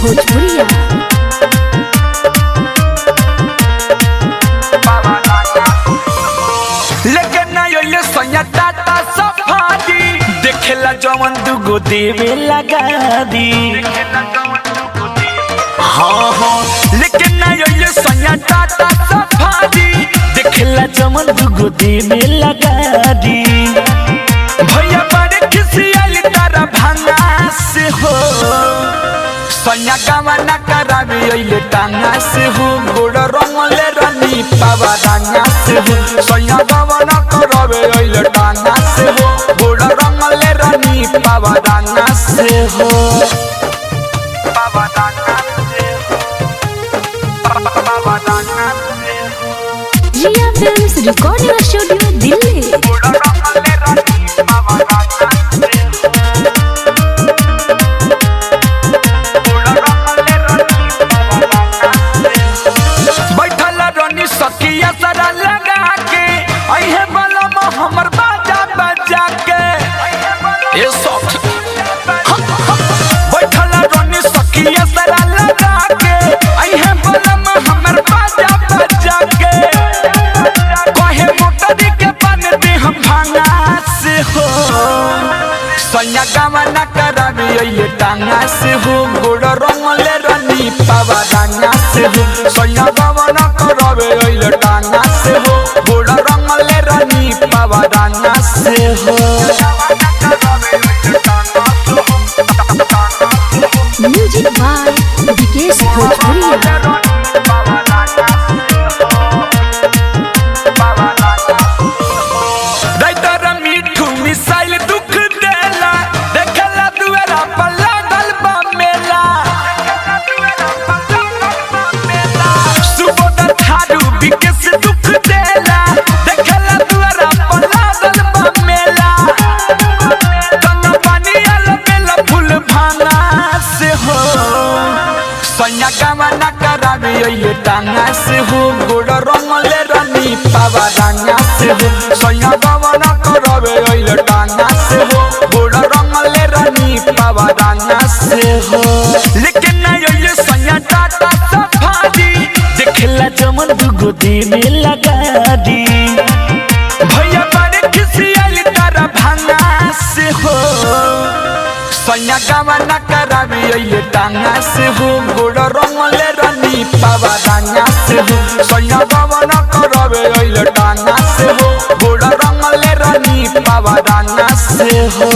भोजपुरिया। लेकिन ना ये सैया टाटा सफारी देखेला जवन दुगो देवे लगा दी। हाँ हाँ लेकिन ना ये सैया टाटा सफारी देखेला जवन दुगो देवे लगा दी। भैया बड़े किसी आली तारा भांगा से हो सैया गावा ना करावे अइले टांगा से हो गोड़ रंगले रानी पावा रंगा से हो सैया गावा ना करावे अइले टांगा से हो गोड़ रंगले रानी पावा रंगा से हो पावा रंगा से हो पावा रंगा से हो। जिया फिल्म्स रिकॉर्डिंग स्टूडियो दिल्ली। गोड़ रंगले रानी पावा रंगा से सकिया सरा लगा के अहे बलम हमर बाजा बजा के ए सख बैठला रनी सकिया सरा लगा के अहे बलम हमर बाजा बजा के कहे मोटरी के बन दे हम भांगा से हो सैया गावा ना करावे अइले टांगा से हो गोड़ रंगले रानी पावा रंगा से हो सैया गावा ना करावे अइले टांगा से हो गोड़ रंगले रानी पावा रंगा से हो। म्यूजिक बाय विकेश भोजपुरिया। मिसाइल दुख देला देखला दुआरा पर लागल बा मेला सुबोध थारू विकेश दुख देला देखला दुआरा पर लागल बा मेला कन्ना पानी आल बेला फूल भांगा से हो सैया गावा ना करावे अइले टांगा से हो गोड़ रंगले रानी पावा रंगा से हो सैया गावा ना करावे अइले टांगा से हो गोड़ रंगले रानी पावा रंगा से हो। लेकिन ना ये सैया टाटा सफारी देखला जमन दुगो देवे लगा दी। भैया बड़े किसी आली तारा भांगा से हो सैया गावा ना करावे अइले टांगा से हो गोड़ रंगले रानी पावा रंगा से हो सैया गावा ना करावे अइले टांगा से हो गोड़ रंगले रानी पावा रंगा से हो।